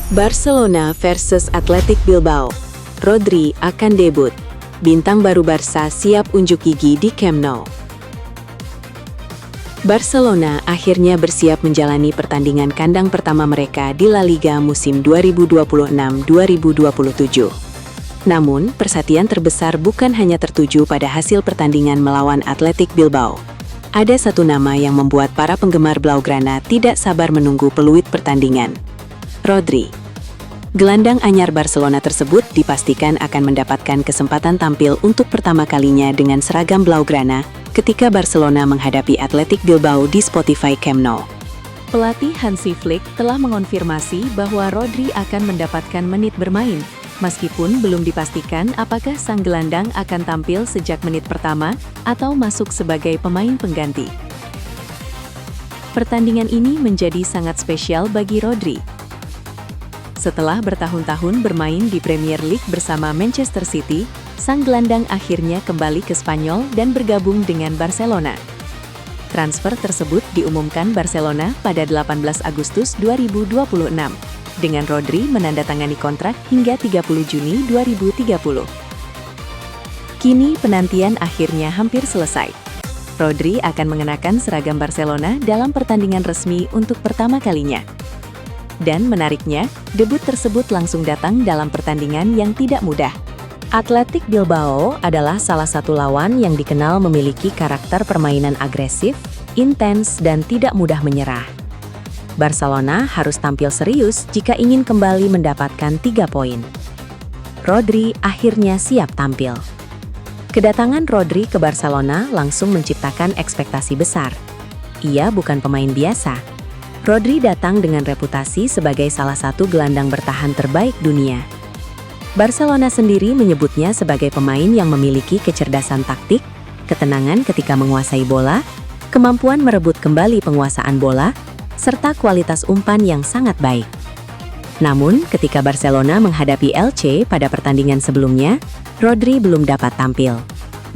Barcelona versus Athletic Bilbao. Rodri akan debut. Bintang baru Barca siap unjuk gigi di Camp Nou. Barcelona akhirnya bersiap menjalani pertandingan kandang pertama mereka di La Liga musim 2026-2027. Namun, persatian terbesar bukan hanya tertuju pada hasil pertandingan melawan Athletic Bilbao. Ada satu nama yang membuat para penggemar Blaugrana tidak sabar menunggu peluit pertandingan. Rodri. Gelandang anyar Barcelona tersebut dipastikan akan mendapatkan kesempatan tampil untuk pertama kalinya dengan seragam Blaugrana ketika Barcelona menghadapi Athletic Bilbao di Spotify Camp Nou. Pelatih Hansi Flick telah mengonfirmasi bahwa Rodri akan mendapatkan menit bermain, meskipun belum dipastikan apakah sang gelandang akan tampil sejak menit pertama atau masuk sebagai pemain pengganti. Pertandingan ini menjadi sangat spesial bagi Rodri. Setelah bertahun-tahun bermain di Premier League bersama Manchester City, sang gelandang akhirnya kembali ke Spanyol dan bergabung dengan Barcelona. Transfer tersebut diumumkan Barcelona pada 18 Agustus 2026, dengan Rodri menandatangani kontrak hingga 30 Juni 2030. Kini penantian akhirnya hampir selesai. Rodri akan mengenakan seragam Barcelona dalam pertandingan resmi untuk pertama kalinya. Dan menariknya, debut tersebut langsung datang dalam pertandingan yang tidak mudah. Athletic Bilbao adalah salah satu lawan yang dikenal memiliki karakter permainan agresif, intens, dan tidak mudah menyerah. Barcelona harus tampil serius jika ingin kembali mendapatkan 3 poin. Rodri akhirnya siap tampil. Kedatangan Rodri ke Barcelona langsung menciptakan ekspektasi besar. Ia bukan pemain biasa. Rodri datang dengan reputasi sebagai salah satu gelandang bertahan terbaik dunia. Barcelona sendiri menyebutnya sebagai pemain yang memiliki kecerdasan taktik, ketenangan ketika menguasai bola, kemampuan merebut kembali penguasaan bola, serta kualitas umpan yang sangat baik. Namun, ketika Barcelona menghadapi Elche pada pertandingan sebelumnya, Rodri belum dapat tampil.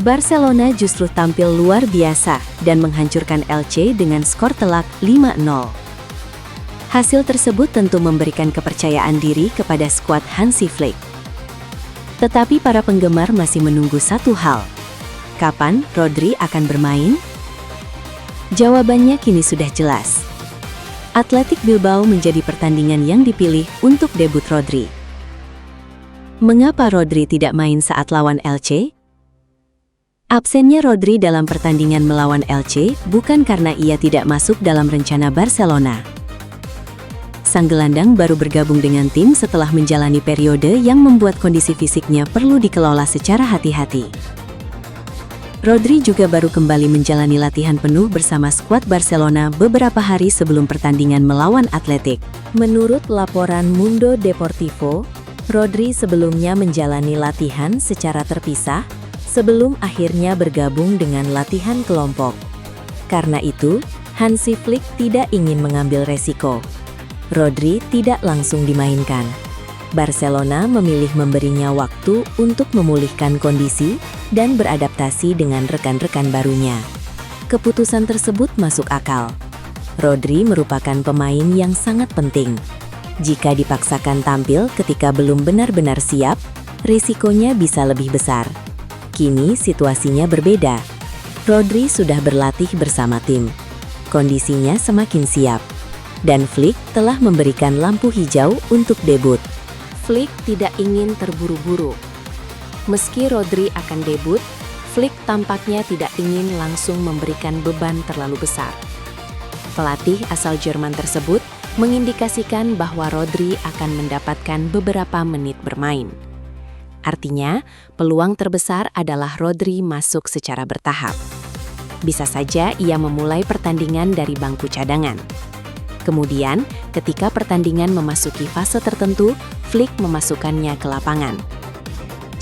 Barcelona justru tampil luar biasa dan menghancurkan Elche dengan skor telak 5-0. Hasil tersebut tentu memberikan kepercayaan diri kepada skuad Hansi Flick. Tetapi para penggemar masih menunggu satu hal. Kapan Rodri akan bermain? Jawabannya kini sudah jelas. Athletic Bilbao menjadi pertandingan yang dipilih untuk debut Rodri. Mengapa Rodri tidak main saat lawan Elche? Absennya Rodri dalam pertandingan melawan Elche bukan karena ia tidak masuk dalam rencana Barcelona. Sang gelandang baru bergabung dengan tim setelah menjalani periode yang membuat kondisi fisiknya perlu dikelola secara hati-hati. Rodri juga baru kembali menjalani latihan penuh bersama skuad Barcelona beberapa hari sebelum pertandingan melawan Athletic. Menurut laporan Mundo Deportivo, Rodri sebelumnya menjalani latihan secara terpisah sebelum akhirnya bergabung dengan latihan kelompok. Karena itu, Hansi Flick tidak ingin mengambil resiko. Rodri tidak langsung dimainkan. Barcelona memilih memberinya waktu untuk memulihkan kondisi dan beradaptasi dengan rekan-rekan barunya. Keputusan tersebut masuk akal. Rodri merupakan pemain yang sangat penting. Jika dipaksakan tampil ketika belum benar-benar siap, risikonya bisa lebih besar. Kini situasinya berbeda. Rodri sudah berlatih bersama tim. Kondisinya semakin siap. Dan Flick telah memberikan lampu hijau untuk debut. Flick tidak ingin terburu-buru. Meski Rodri akan debut, Flick tampaknya tidak ingin langsung memberikan beban terlalu besar. Pelatih asal Jerman tersebut mengindikasikan bahwa Rodri akan mendapatkan beberapa menit bermain. Artinya, peluang terbesar adalah Rodri masuk secara bertahap. Bisa saja ia memulai pertandingan dari bangku cadangan. Kemudian, ketika pertandingan memasuki fase tertentu, Flick memasukkannya ke lapangan.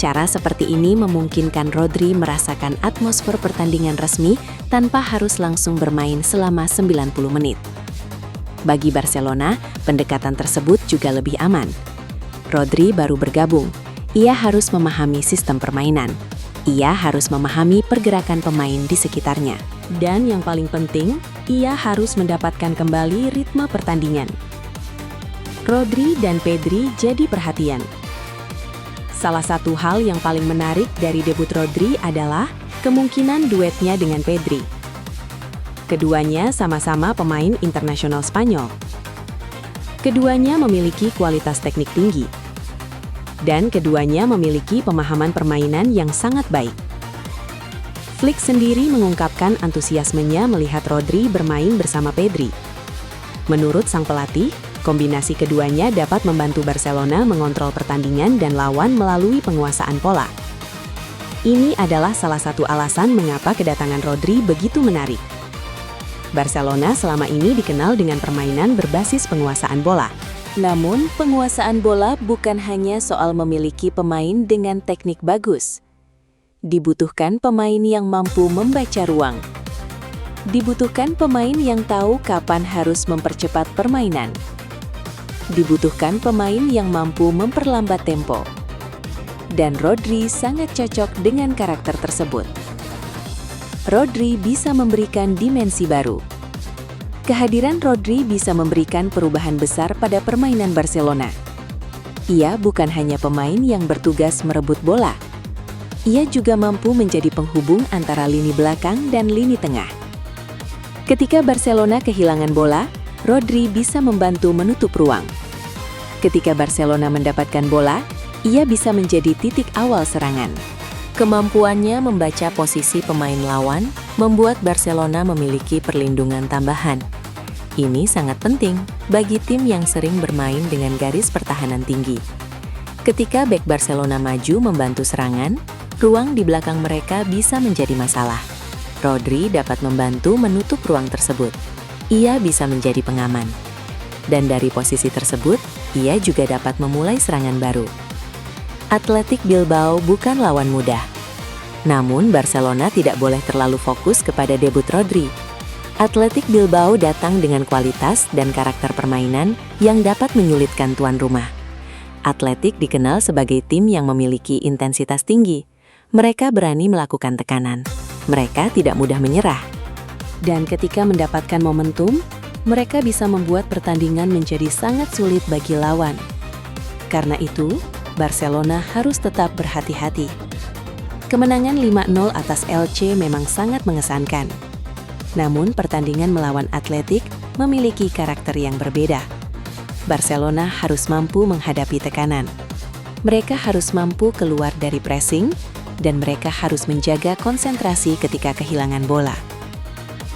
Cara seperti ini memungkinkan Rodri merasakan atmosfer pertandingan resmi tanpa harus langsung bermain selama 90 menit. Bagi Barcelona, pendekatan tersebut juga lebih aman. Rodri baru bergabung. Ia harus memahami sistem permainan. Ia harus memahami pergerakan pemain di sekitarnya. Dan yang paling penting, ia harus mendapatkan kembali ritme pertandingan. Rodri dan Pedri jadi perhatian. Salah satu hal yang paling menarik dari debut Rodri adalah kemungkinan duetnya dengan Pedri. Keduanya sama-sama pemain internasional Spanyol. Keduanya memiliki kualitas teknik tinggi. Dan keduanya memiliki pemahaman permainan yang sangat baik. Flick sendiri mengungkapkan antusiasmenya melihat Rodri bermain bersama Pedri. Menurut sang pelatih, kombinasi keduanya dapat membantu Barcelona mengontrol pertandingan dan lawan melalui penguasaan pola. Ini adalah salah satu alasan mengapa kedatangan Rodri begitu menarik. Barcelona selama ini dikenal dengan permainan berbasis penguasaan bola. Namun, penguasaan bola bukan hanya soal memiliki pemain dengan teknik bagus. Dibutuhkan pemain yang mampu membaca ruang. Dibutuhkan pemain yang tahu kapan harus mempercepat permainan. Dibutuhkan pemain yang mampu memperlambat tempo. Dan Rodri sangat cocok dengan karakter tersebut. Rodri bisa memberikan dimensi baru. Kehadiran Rodri bisa memberikan perubahan besar pada permainan Barcelona. Ia bukan hanya pemain yang bertugas merebut bola. Ia juga mampu menjadi penghubung antara lini belakang dan lini tengah. Ketika Barcelona kehilangan bola, Rodri bisa membantu menutup ruang. Ketika Barcelona mendapatkan bola, ia bisa menjadi titik awal serangan. Kemampuannya membaca posisi pemain lawan membuat Barcelona memiliki perlindungan tambahan. Ini sangat penting bagi tim yang sering bermain dengan garis pertahanan tinggi. Ketika bek Barcelona maju membantu serangan, ruang di belakang mereka bisa menjadi masalah. Rodri dapat membantu menutup ruang tersebut. Ia bisa menjadi pengaman. Dan dari posisi tersebut, ia juga dapat memulai serangan baru. Athletic Bilbao bukan lawan mudah. Namun, Barcelona tidak boleh terlalu fokus kepada debut Rodri. Athletic Bilbao datang dengan kualitas dan karakter permainan yang dapat menyulitkan tuan rumah. Athletic dikenal sebagai tim yang memiliki intensitas tinggi. Mereka berani melakukan tekanan. Mereka tidak mudah menyerah. Dan ketika mendapatkan momentum, mereka bisa membuat pertandingan menjadi sangat sulit bagi lawan. Karena itu, Barcelona harus tetap berhati-hati. Kemenangan 5-0 atas Elche memang sangat mengesankan. Namun pertandingan melawan Athletic memiliki karakter yang berbeda. Barcelona harus mampu menghadapi tekanan. Mereka harus mampu keluar dari pressing, dan mereka harus menjaga konsentrasi ketika kehilangan bola.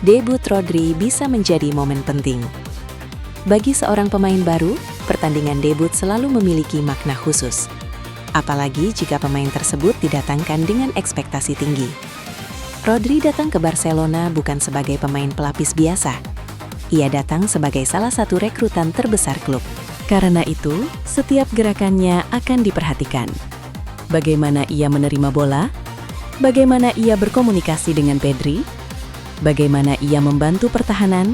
Debut Rodri bisa menjadi momen penting. Bagi seorang pemain baru, pertandingan debut selalu memiliki makna khusus. Apalagi jika pemain tersebut didatangkan dengan ekspektasi tinggi. Rodri datang ke Barcelona bukan sebagai pemain pelapis biasa. Ia datang sebagai salah satu rekrutan terbesar klub. Karena itu, setiap gerakannya akan diperhatikan. Bagaimana ia menerima bola? Bagaimana ia berkomunikasi dengan Pedri? Bagaimana ia membantu pertahanan?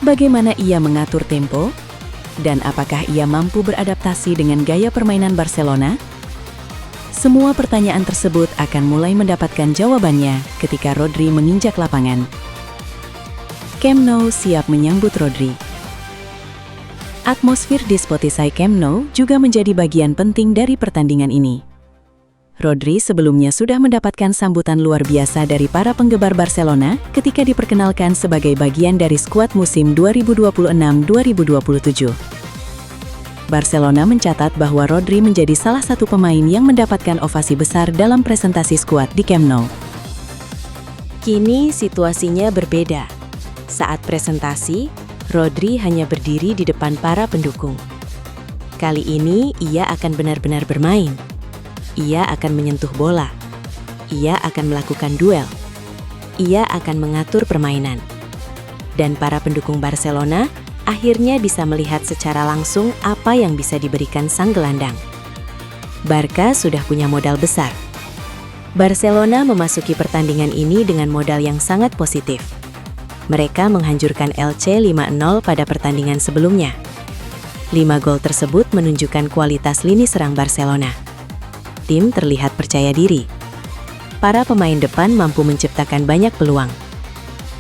Bagaimana ia mengatur tempo? Dan apakah ia mampu beradaptasi dengan gaya permainan Barcelona? Semua pertanyaan tersebut akan mulai mendapatkan jawabannya ketika Rodri menginjak lapangan. Camp Nou siap menyambut Rodri. Atmosfer di Spotify Camp Nou juga menjadi bagian penting dari pertandingan ini. Rodri sebelumnya sudah mendapatkan sambutan luar biasa dari para penggemar Barcelona ketika diperkenalkan sebagai bagian dari skuad musim 2026-2027. Barcelona mencatat bahwa Rodri menjadi salah satu pemain yang mendapatkan ovasi besar dalam presentasi skuad di Camp Nou. Kini situasinya berbeda. Saat presentasi, Rodri hanya berdiri di depan para pendukung. Kali ini ia akan benar-benar bermain. Ia akan menyentuh bola. Ia akan melakukan duel. Ia akan mengatur permainan. Dan para pendukung Barcelona akhirnya bisa melihat secara langsung apa yang bisa diberikan sang gelandang. Barca sudah punya modal besar. Barcelona memasuki pertandingan ini dengan modal yang sangat positif. Mereka menghancurkan Elche 5-0 pada pertandingan sebelumnya. 5 gol tersebut menunjukkan kualitas lini serang Barcelona. Tim terlihat percaya diri. Para pemain depan mampu menciptakan banyak peluang.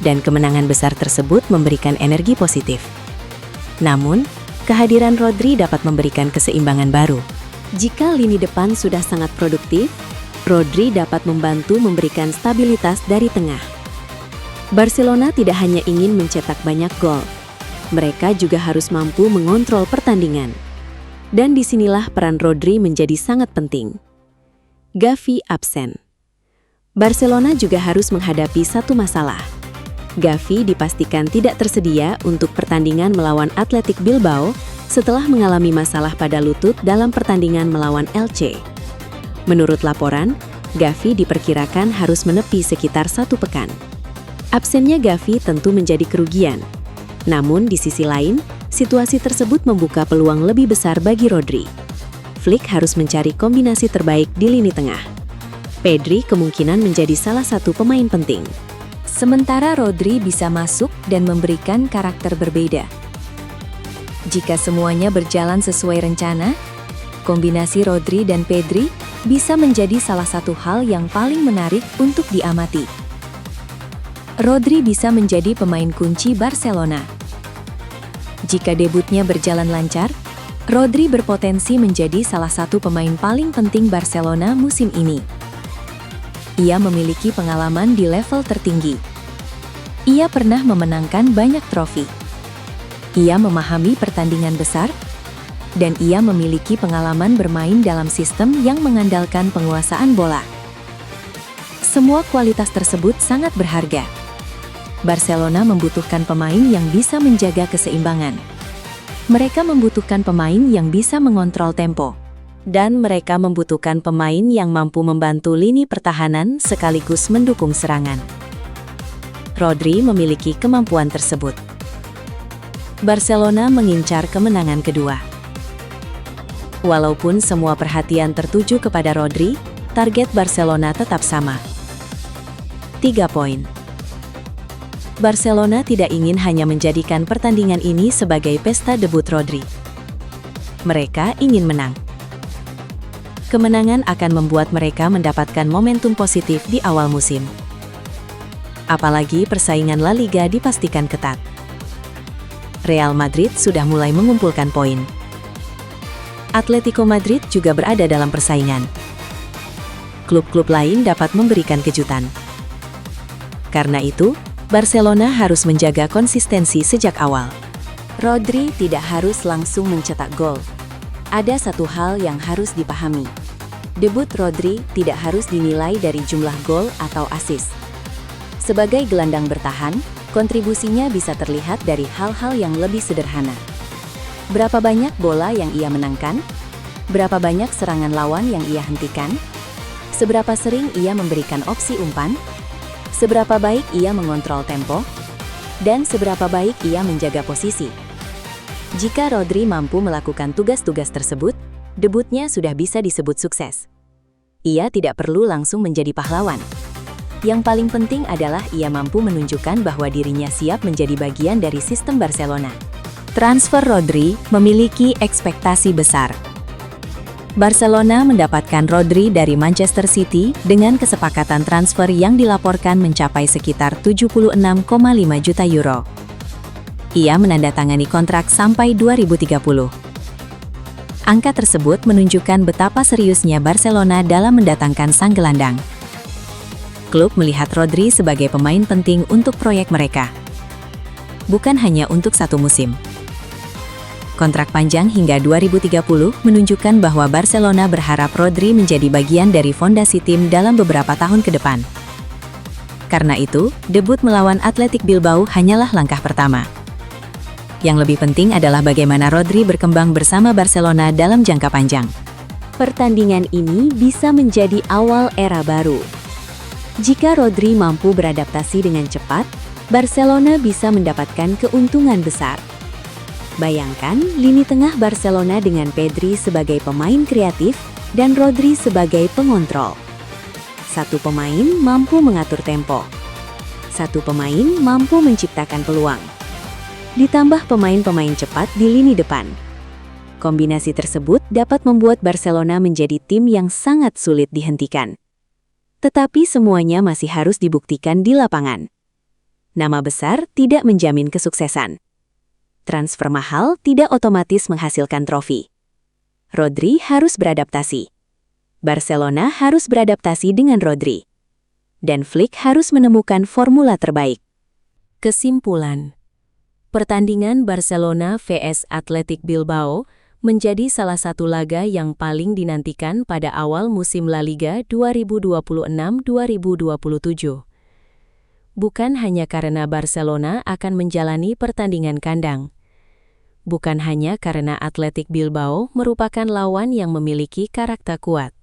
Dan kemenangan besar tersebut memberikan energi positif. Namun, kehadiran Rodri dapat memberikan keseimbangan baru. Jika lini depan sudah sangat produktif, Rodri dapat membantu memberikan stabilitas dari tengah. Barcelona tidak hanya ingin mencetak banyak gol, mereka juga harus mampu mengontrol pertandingan. Dan disinilah peran Rodri menjadi sangat penting. Gavi absen. Barcelona juga harus menghadapi satu masalah. Gavi dipastikan tidak tersedia untuk pertandingan melawan Athletic Bilbao setelah mengalami masalah pada lutut dalam pertandingan melawan Elche. Menurut laporan, Gavi diperkirakan harus menepi sekitar 1 pekan. Absennya Gavi tentu menjadi kerugian. Namun di sisi lain, situasi tersebut membuka peluang lebih besar bagi Rodri. Flick harus mencari kombinasi terbaik di lini tengah. Pedri kemungkinan menjadi salah satu pemain penting. Sementara Rodri bisa masuk dan memberikan karakter berbeda. Jika semuanya berjalan sesuai rencana, kombinasi Rodri dan Pedri bisa menjadi salah satu hal yang paling menarik untuk diamati. Rodri bisa menjadi pemain kunci Barcelona. Jika debutnya berjalan lancar, Rodri berpotensi menjadi salah satu pemain paling penting Barcelona musim ini. Ia memiliki pengalaman di level tertinggi. Ia pernah memenangkan banyak trofi. Ia memahami pertandingan besar, dan ia memiliki pengalaman bermain dalam sistem yang mengandalkan penguasaan bola. Semua kualitas tersebut sangat berharga. Barcelona membutuhkan pemain yang bisa menjaga keseimbangan. Mereka membutuhkan pemain yang bisa mengontrol tempo. Dan mereka membutuhkan pemain yang mampu membantu lini pertahanan sekaligus mendukung serangan. Rodri memiliki kemampuan tersebut. Barcelona mengincar kemenangan kedua. Walaupun semua perhatian tertuju kepada Rodri, target Barcelona tetap sama. 3 poin. Barcelona tidak ingin hanya menjadikan pertandingan ini sebagai pesta debut Rodri. Mereka ingin menang. Kemenangan akan membuat mereka mendapatkan momentum positif di awal musim. Apalagi persaingan La Liga dipastikan ketat. Real Madrid sudah mulai mengumpulkan poin. Atletico Madrid juga berada dalam persaingan. Klub-klub lain dapat memberikan kejutan. Karena itu, Barcelona harus menjaga konsistensi sejak awal. Rodri tidak harus langsung mencetak gol. Ada satu hal yang harus dipahami. Debut Rodri tidak harus dinilai dari jumlah gol atau assist. Sebagai gelandang bertahan, kontribusinya bisa terlihat dari hal-hal yang lebih sederhana. Berapa banyak bola yang ia menangkan? Berapa banyak serangan lawan yang ia hentikan? Seberapa sering ia memberikan opsi umpan? Seberapa baik ia mengontrol tempo? Dan seberapa baik ia menjaga posisi? Jika Rodri mampu melakukan tugas-tugas tersebut, debutnya sudah bisa disebut sukses. Ia tidak perlu langsung menjadi pahlawan. Yang paling penting adalah ia mampu menunjukkan bahwa dirinya siap menjadi bagian dari sistem Barcelona. Transfer Rodri memiliki ekspektasi besar. Barcelona mendapatkan Rodri dari Manchester City dengan kesepakatan transfer yang dilaporkan mencapai sekitar 76,5 juta euro. Ia menandatangani kontrak sampai 2030. Angka tersebut menunjukkan betapa seriusnya Barcelona dalam mendatangkan sang gelandang. Klub melihat Rodri sebagai pemain penting untuk proyek mereka. Bukan hanya untuk satu musim. Kontrak panjang hingga 2030 menunjukkan bahwa Barcelona berharap Rodri menjadi bagian dari fondasi tim dalam beberapa tahun ke depan. Karena itu, debut melawan Athletic Bilbao hanyalah langkah pertama. Yang lebih penting adalah bagaimana Rodri berkembang bersama Barcelona dalam jangka panjang. Pertandingan ini bisa menjadi awal era baru. Jika Rodri mampu beradaptasi dengan cepat, Barcelona bisa mendapatkan keuntungan besar. Bayangkan lini tengah Barcelona dengan Pedri sebagai pemain kreatif dan Rodri sebagai pengontrol. Satu pemain mampu mengatur tempo. Satu pemain mampu menciptakan peluang. Ditambah pemain-pemain cepat di lini depan. Kombinasi tersebut dapat membuat Barcelona menjadi tim yang sangat sulit dihentikan. Tetapi semuanya masih harus dibuktikan di lapangan. Nama besar tidak menjamin kesuksesan. transfer mahal tidak otomatis menghasilkan trofi. Rodri harus beradaptasi. Barcelona harus beradaptasi dengan Rodri. Dan Flick harus menemukan formula terbaik. Kesimpulan. Pertandingan Barcelona vs Athletic Bilbao menjadi salah satu laga yang paling dinantikan pada awal musim La Liga 2026-2027. Bukan hanya karena Barcelona akan menjalani pertandingan kandang. Bukan hanya karena Athletic Bilbao merupakan lawan yang memiliki karakter kuat.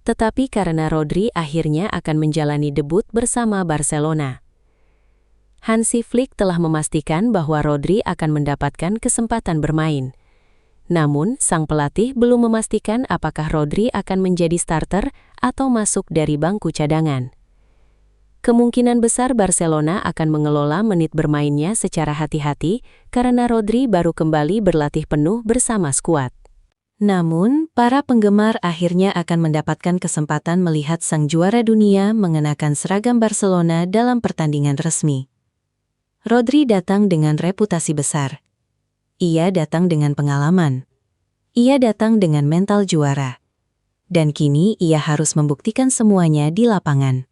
Tetapi karena Rodri akhirnya akan menjalani debut bersama Barcelona. Hansi Flick telah memastikan bahwa Rodri akan mendapatkan kesempatan bermain. Namun, sang pelatih belum memastikan apakah Rodri akan menjadi starter atau masuk dari bangku cadangan. Kemungkinan besar Barcelona akan mengelola menit bermainnya secara hati-hati karena Rodri baru kembali berlatih penuh bersama skuad. Namun, para penggemar akhirnya akan mendapatkan kesempatan melihat sang juara dunia mengenakan seragam Barcelona dalam pertandingan resmi. Rodri datang dengan reputasi besar. Ia datang dengan pengalaman. Ia datang dengan mental juara. Dan kini ia harus membuktikan semuanya di lapangan.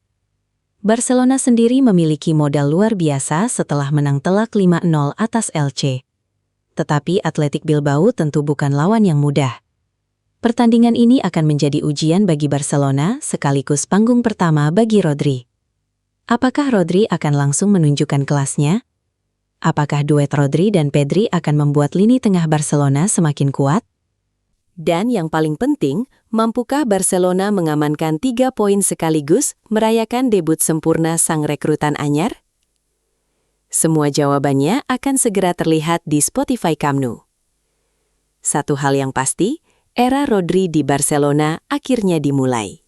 Barcelona sendiri memiliki modal luar biasa setelah menang telak 5-0 atas Elche. Tetapi Athletic Bilbao tentu bukan lawan yang mudah. Pertandingan ini akan menjadi ujian bagi Barcelona sekaligus panggung pertama bagi Rodri. Apakah Rodri akan langsung menunjukkan kelasnya? Apakah duet Rodri dan Pedri akan membuat lini tengah Barcelona semakin kuat? Dan yang paling penting, mampukah Barcelona mengamankan 3 poin sekaligus merayakan debut sempurna sang rekrutan anyar? Semua jawabannya akan segera terlihat di Spotify Camp Nou. Satu hal yang pasti, era Rodri di Barcelona akhirnya dimulai.